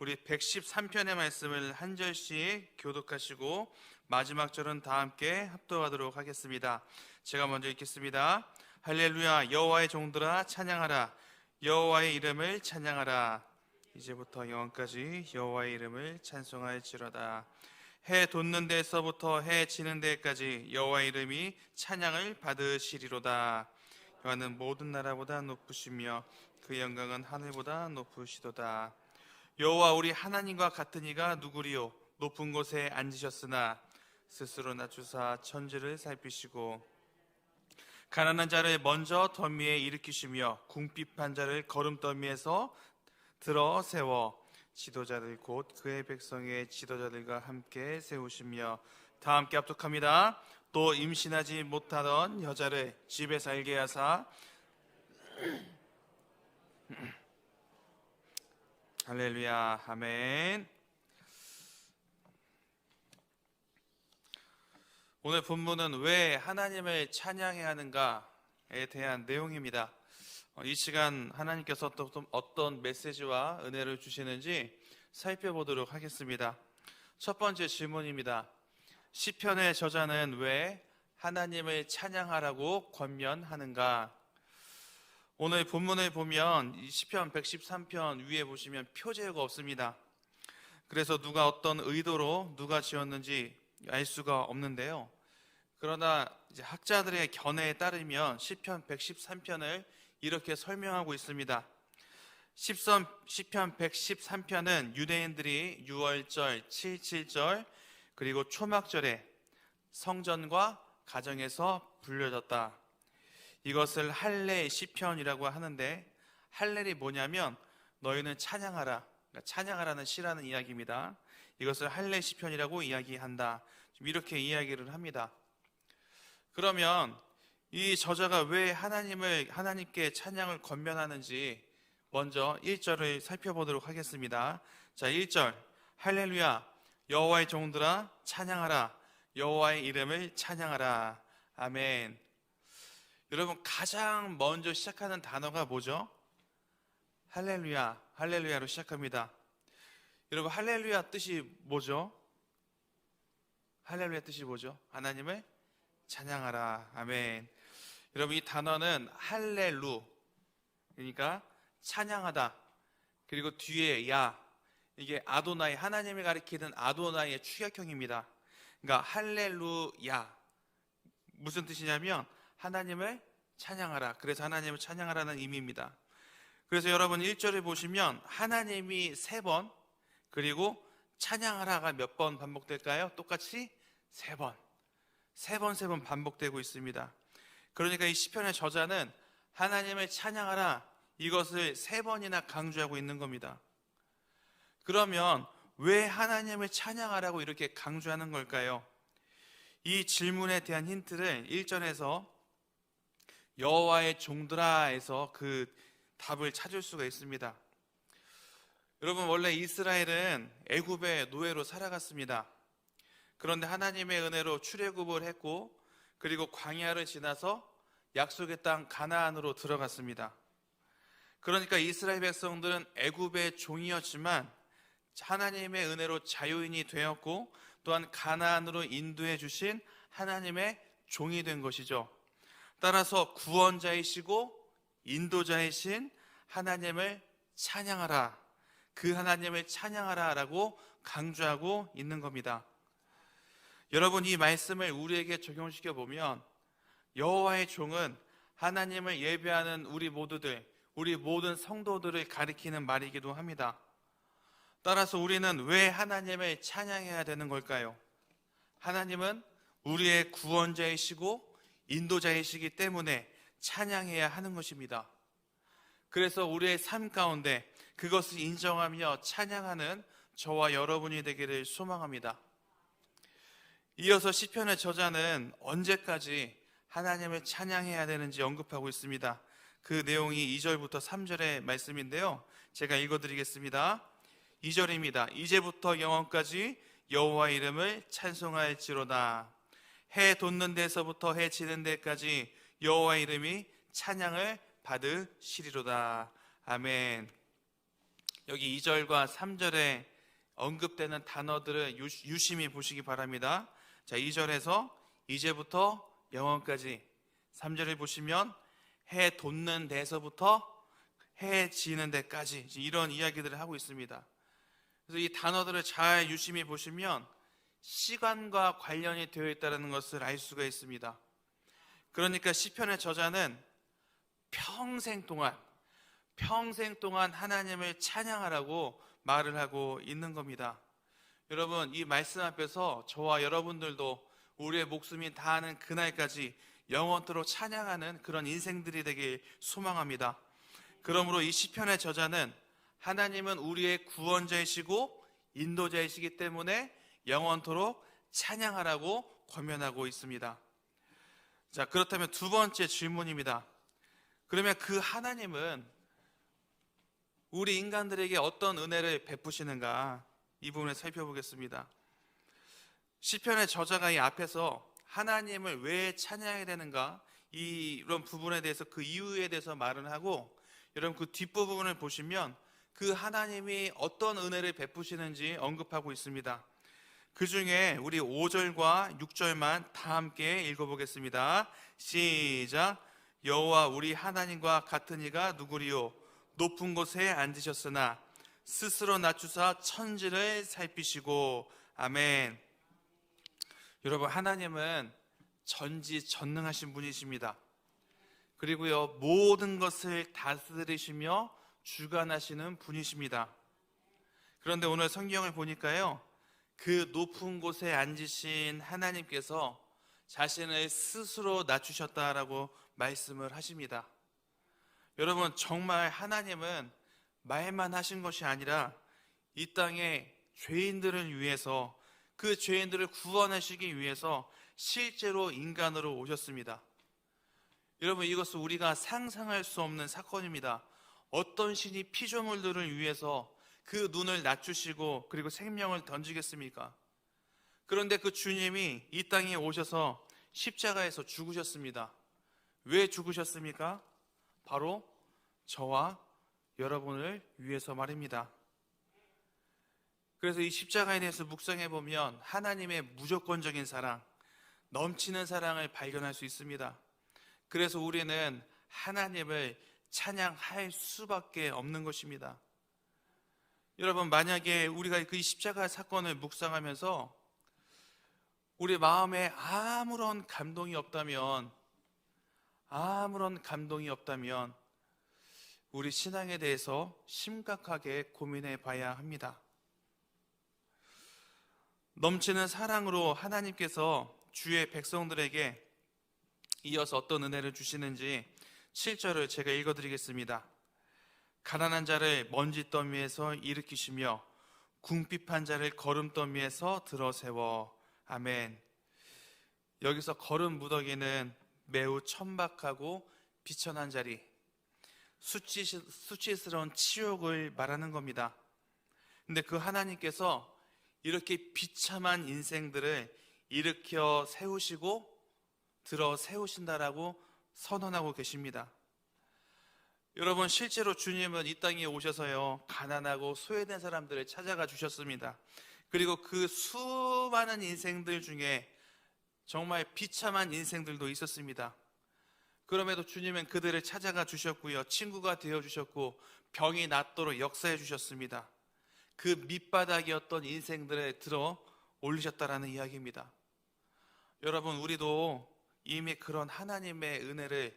우리 113편의 말씀을 한 절씩 교독하시고 마지막 절은 다 함께 합독하도록 하겠습니다. 제가 먼저 읽겠습니다. 할렐루야, 여호와의 종들아 찬양하라. 여호와의 이름을 찬양하라. 이제부터 영원까지 여호와의 이름을 찬송할지로다. 해 돋는 데서부터 해 지는 데까지 여호와의 이름이 찬양을 받으시리로다. 여호와는 모든 나라보다 높으시며 그 영광은 하늘보다 높으시도다. 여호와 우리 하나님과 같은 이가 누구리요? 높은 곳에 앉으셨으나 스스로 낮추사 천지를 살피시고 가난한 자를 먼저 더미에 일으키시며 궁핍한 자를 거름더미에서 들어 세워 지도자들 곧 그의 백성의 지도자들과 함께 세우시며 다 함께 합독합니다. 또 임신하지 못하던 여자를 집에 살게 하사 할렐루야, 아멘. 오늘 본문은 왜 하나님을 찬양해야 하는가에 대한 내용입니다. 이 시간 하나님께서 어떤 메시지와 은혜를 주시는지 살펴보도록 하겠습니다. 첫 번째 질문입니다. 시편의 저자는 왜 하나님을 찬양하라고 권면하는가? 오늘 본문을 보면 이 시편 113편 위에 보시면 표제가 없습니다. 그래서 누가 어떤 의도로 누가 지었는지 알 수가 없는데요. 그러나 이제 학자들의 견해에 따르면 시편 113편을 이렇게 설명하고 있습니다. 시편 113편은 유대인들이 유월절, 7.7절 그리고 초막절에 성전과 가정에서 불려졌다. 이것을 할례 시편이라고 하는데, 할례이 뭐냐면 너희는 찬양하라, 그러니까 찬양하라는 시라는 이야기입니다. 이것을 할례 시편이라고 이야기한다. 이렇게 이야기를 합니다. 그러면 이 저자가 왜 하나님께 찬양을 권면하는지 먼저 1절을 살펴보도록 하겠습니다. 자, 1절 할렐루야, 여호와의 종들아 찬양하라. 여호와의 이름을 찬양하라. 아멘. 여러분, 가장 먼저 시작하는 단어가 뭐죠? 할렐루야, 할렐루야로 시작합니다. 여러분, 할렐루야 뜻이 뭐죠? 할렐루야 뜻이 뭐죠? 하나님을 찬양하라. 아멘. 여러분, 이 단어는 할렐루, 그러니까 찬양하다, 그리고 뒤에 야, 이게 아도나이, 하나님을 가리키는 아도나이의 축약형입니다. 그러니까 할렐루야, 무슨 뜻이냐면 하나님을 찬양하라. 그래서 하나님을 찬양하라는 의미입니다. 그래서 여러분 1절을 보시면 하나님이 3번, 그리고 찬양하라가 몇 번 반복될까요? 똑같이 3번. 3번 반복되고 있습니다. 그러니까 이 시편의 저자는 하나님을 찬양하라, 이것을 3번이나 강조하고 있는 겁니다. 그러면 왜 하나님을 찬양하라고 이렇게 강조하는 걸까요? 이 질문에 대한 힌트를 1절에서 여호와의 종들아에서 그 답을 찾을 수가 있습니다. 여러분, 원래 이스라엘은 애굽의 노예로 살아갔습니다. 그런데 하나님의 은혜로 출애굽을 했고, 그리고 광야를 지나서 약속의 땅 가나안으로 들어갔습니다. 그러니까 이스라엘 백성들은 애굽의 종이었지만 하나님의 은혜로 자유인이 되었고, 또한 가나안으로 인도해 주신 하나님의 종이 된 것이죠. 따라서 구원자이시고 인도자이신 하나님을 찬양하라, 그 하나님을 찬양하라 라고 강조하고 있는 겁니다. 여러분, 이 말씀을 우리에게 적용시켜 보면 여호와의 종은 하나님을 예배하는 우리 모든 성도들을 가리키는 말이기도 합니다. 따라서 우리는 왜 하나님을 찬양해야 되는 걸까요? 하나님은 우리의 구원자이시고 인도자이시기 때문에 찬양해야 하는 것입니다. 그래서 우리의 삶 가운데 그것을 인정하며 찬양하는 저와 여러분이 되기를 소망합니다. 이어서 시편의 저자는 언제까지 하나님을 찬양해야 되는지 언급하고 있습니다. 그 내용이 2절부터 3절의 말씀인데요, 제가 읽어드리겠습니다. 2절입니다. 이제부터 영원까지 여호와의 이름을 찬송할지로다. 해 돋는 데서부터 해 지는 데까지 여호와의 이름이 찬양을 받으시리로다. 아멘. 여기 2절과 3절에 언급되는 단어들을 유심히 보시기 바랍니다. 자, 2절에서 이제부터 영원까지, 3절을 보시면 해 돋는 데서부터 해 지는 데까지, 이런 이야기들을 하고 있습니다. 그래서 이 단어들을 잘 유심히 보시면 시간과 관련이 되어 있다는 것을 알 수가 있습니다. 그러니까 시편의 저자는 평생 동안 하나님을 찬양하라고 말을 하고 있는 겁니다. 여러분, 이 말씀 앞에서 저와 여러분들도 우리의 목숨이 다하는 그날까지 영원토록 찬양하는 그런 인생들이 되길 소망합니다. 그러므로 이 시편의 저자는 하나님은 우리의 구원자이시고 인도자이시기 때문에 영원토록 찬양하라고 권면하고 있습니다. 자, 그렇다면 두 번째 질문입니다. 그러면 그 하나님은 우리 인간들에게 어떤 은혜를 베푸시는가, 이 부분을 살펴보겠습니다. 시편의 저자가 이 앞에서 하나님을 왜 찬양해야 되는가, 이런 부분에 대해서, 그 이유에 대해서 말을 하고, 여러분 그 뒷부분을 보시면 그 하나님이 어떤 은혜를 베푸시는지 언급하고 있습니다. 그 중에 우리 5절과 6절만 다 함께 읽어보겠습니다. 시작. 여호와 우리 하나님과 같은 이가 누구리요? 높은 곳에 앉으셨으나 스스로 낮추사 천지를 살피시고. 아멘. 여러분, 하나님은 전지전능하신 분이십니다. 그리고요, 모든 것을 다스리시며 주관하시는 분이십니다. 그런데 오늘 성경을 보니까요, 그 높은 곳에 앉으신 하나님께서 자신을 스스로 낮추셨다라고 말씀을 하십니다. 여러분, 정말 하나님은 말만 하신 것이 아니라 이 땅에 죄인들을 위해서, 그 죄인들을 구원하시기 위해서 실제로 인간으로 오셨습니다. 여러분, 이것은 우리가 상상할 수 없는 사건입니다. 어떤 신이 피조물들을 위해서 그 눈을 낮추시고 그리고 생명을 던지겠습니까? 그런데 그 주님이 이 땅에 오셔서 십자가에서 죽으셨습니다. 왜 죽으셨습니까? 바로 저와 여러분을 위해서 말입니다. 그래서 이 십자가에 대해서 묵상해 보면 하나님의 무조건적인 사랑, 넘치는 사랑을 발견할 수 있습니다. 그래서 우리는 하나님을 찬양할 수밖에 없는 것입니다. 여러분, 만약에 우리가 그 십자가 사건을 묵상하면서 우리 마음에 아무런 감동이 없다면 우리 신앙에 대해서 심각하게 고민해 봐야 합니다. 넘치는 사랑으로 하나님께서 주의 백성들에게 이어서 어떤 은혜를 주시는지 7절을 제가 읽어드리겠습니다. 가난한 자를 먼지더미에서 일으키시며 궁핍한 자를 거름더미에서 들어세워. 아멘. 여기서 거름 무더기는 매우 천박하고 비천한 자리, 수치스러운 치욕을 말하는 겁니다. 근데 그 하나님께서 이렇게 비참한 인생들을 일으켜 세우시고 들어 세우신다라고 선언하고 계십니다. 여러분, 실제로 주님은 이 땅에 오셔서요, 가난하고 소외된 사람들을 찾아가 주셨습니다. 그리고 그 수많은 인생들 중에 정말 비참한 인생들도 있었습니다. 그럼에도 주님은 그들을 찾아가 주셨고요, 친구가 되어 주셨고 병이 낫도록 역사해 주셨습니다. 그 밑바닥이었던 인생들을 들어 올리셨다라는 이야기입니다. 여러분, 우리도 이미 그런 하나님의 은혜를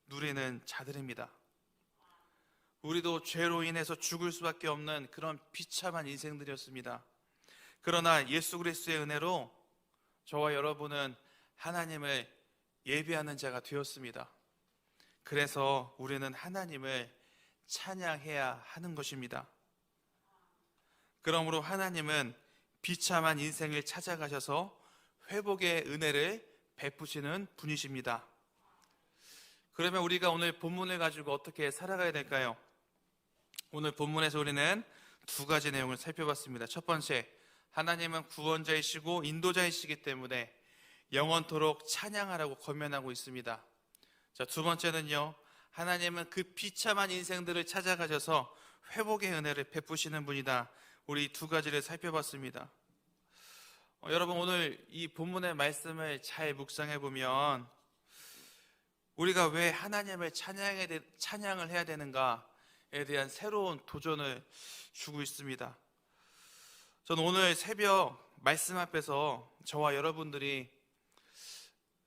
누리는 자들입니다. 우리도 죄로 인해서 죽을 수밖에 없는 그런 비참한 인생들이었습니다. 그러나 예수 그리스도의 은혜로 저와 여러분은 하나님을 예배하는 자가 되었습니다. 그래서 우리는 하나님을 찬양해야 하는 것입니다. 그러므로 하나님은 비참한 인생을 찾아가셔서 회복의 은혜를 베푸시는 분이십니다. 그러면 우리가 오늘 본문을 가지고 어떻게 살아가야 될까요? 오늘 본문에서 우리는 두 가지 내용을 살펴봤습니다. 첫 번째, 하나님은 구원자이시고 인도자이시기 때문에 영원토록 찬양하라고 권면하고 있습니다. 자, 두 번째는요, 하나님은 그 비참한 인생들을 찾아가셔서 회복의 은혜를 베푸시는 분이다. 우리 두 가지를 살펴봤습니다. 여러분, 오늘 이 본문의 말씀을 잘 묵상해 보면 우리가 왜 하나님을 찬양을 해야 되는가에 대한 새로운 도전을 주고 있습니다. 저는 오늘 새벽 말씀 앞에서 저와 여러분들이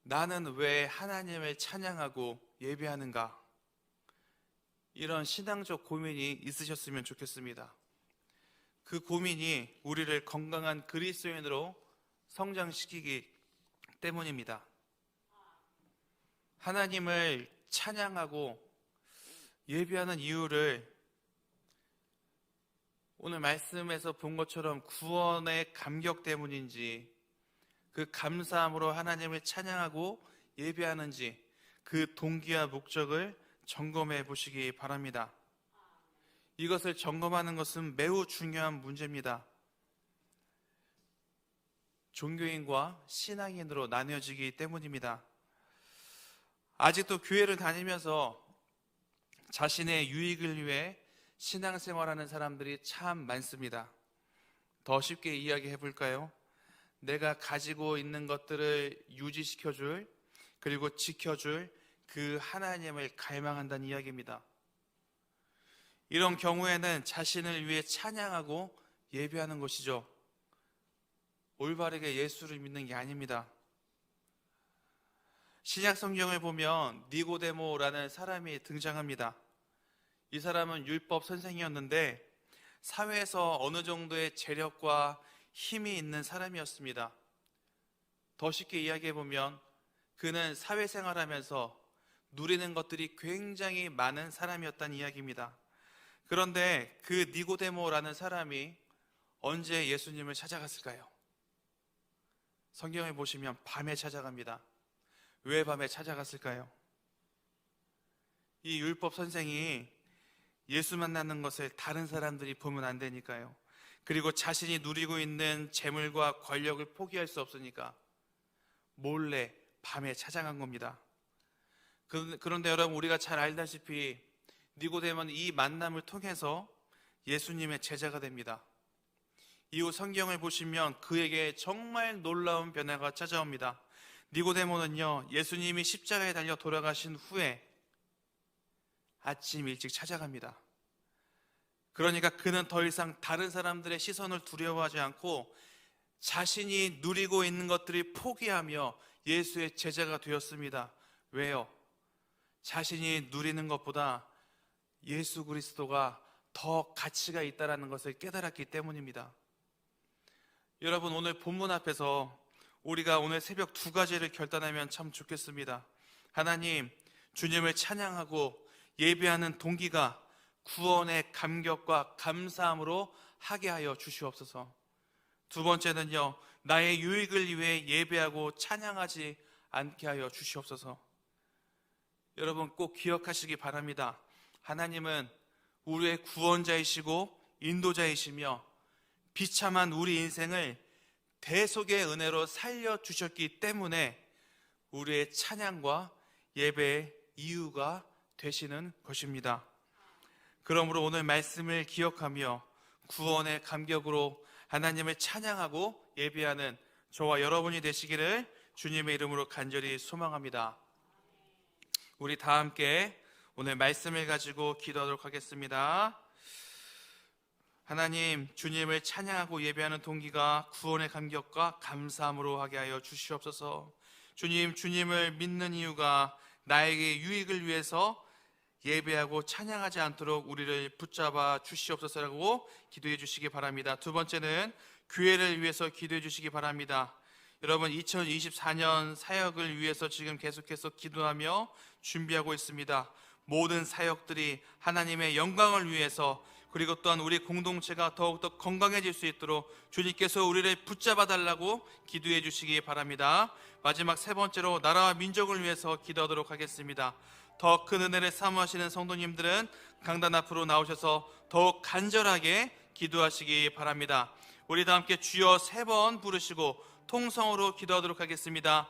나는 왜 하나님을 찬양하고 예배하는가, 이런 신앙적 고민이 있으셨으면 좋겠습니다. 그 고민이 우리를 건강한 그리스도인으로 성장시키기 때문입니다. 하나님을 찬양하고 예배하는 이유를 오늘 말씀에서 본 것처럼 구원의 감격 때문인지, 그 감사함으로 하나님을 찬양하고 예배하는지, 그 동기와 목적을 점검해 보시기 바랍니다. 이것을 점검하는 것은 매우 중요한 문제입니다. 종교인과 신앙인으로 나뉘어지기 때문입니다. 아직도 교회를 다니면서 자신의 유익을 위해 신앙생활하는 사람들이 참 많습니다. 더 쉽게 이야기해 볼까요? 내가 가지고 있는 것들을 유지시켜줄, 그리고 지켜줄 그 하나님을 갈망한다는 이야기입니다. 이런 경우에는 자신을 위해 찬양하고 예배하는 것이죠. 올바르게 예수를 믿는 게 아닙니다. 신약 성경을 보면 니고데모라는 사람이 등장합니다. 이 사람은 율법 선생이었는데 사회에서 어느 정도의 재력과 힘이 있는 사람이었습니다. 더 쉽게 이야기해 보면 그는 사회생활하면서 누리는 것들이 굉장히 많은 사람이었다는 이야기입니다. 그런데 그 니고데모라는 사람이 언제 예수님을 찾아갔을까요? 성경을 보시면 밤에 찾아갑니다. 왜 밤에 찾아갔을까요? 이 율법 선생이 예수 만나는 것을 다른 사람들이 보면 안 되니까요. 그리고 자신이 누리고 있는 재물과 권력을 포기할 수 없으니까 몰래 밤에 찾아간 겁니다. 그런데 여러분, 우리가 잘 알다시피 니고데모는 이 만남을 통해서 예수님의 제자가 됩니다. 이후 성경을 보시면 그에게 정말 놀라운 변화가 찾아옵니다. 니고데모는요, 예수님이 십자가에 달려 돌아가신 후에 아침 일찍 찾아갑니다. 그러니까 그는 더 이상 다른 사람들의 시선을 두려워하지 않고 자신이 누리고 있는 것들을 포기하며 예수의 제자가 되었습니다. 왜요? 자신이 누리는 것보다 예수 그리스도가 더 가치가 있다는 것을 깨달았기 때문입니다. 여러분, 오늘 본문 앞에서 우리가 오늘 새벽 두 가지를 결단하면 참 좋겠습니다. 하나님, 주님을 찬양하고 예배하는 동기가 구원의 감격과 감사함으로 하게 하여 주시옵소서. 두 번째는요, 나의 유익을 위해 예배하고 찬양하지 않게 하여 주시옵소서. 여러분, 꼭 기억하시기 바랍니다. 하나님은 우리의 구원자이시고 인도자이시며 비참한 우리 인생을 대속의 은혜로 살려주셨기 때문에 우리의 찬양과 예배의 이유가 되시는 것입니다. 그러므로 오늘 말씀을 기억하며 구원의 감격으로 하나님을 찬양하고 예배하는 저와 여러분이 되시기를 주님의 이름으로 간절히 소망합니다. 우리 다 함께 오늘 말씀을 가지고 기도하도록 하겠습니다. 하나님, 주님을 찬양하고 예배하는 동기가 구원의 감격과 감사함으로 하게 하여 주시옵소서. 주님, 주님을 믿는 이유가 나에게 유익을 위해서 예배하고 찬양하지 않도록 우리를 붙잡아 주시옵소서라고 기도해 주시기 바랍니다. 두 번째는 교회를 위해서 기도해 주시기 바랍니다. 여러분, 2024년 사역을 위해서 지금 계속해서 기도하며 준비하고 있습니다. 모든 사역들이 하나님의 영광을 위해서, 그리고 또한 우리 공동체가 더욱더 건강해질 수 있도록 주님께서 우리를 붙잡아 달라고 기도해 주시기 바랍니다. 마지막 세 번째로 나라와 민족을 위해서 기도하도록 하겠습니다. 더 큰 은혜를 사모하시는 성도님들은 강단 앞으로 나오셔서 더욱 간절하게 기도하시기 바랍니다. 우리 다 함께 주여 세 번 부르시고 통성으로 기도하도록 하겠습니다.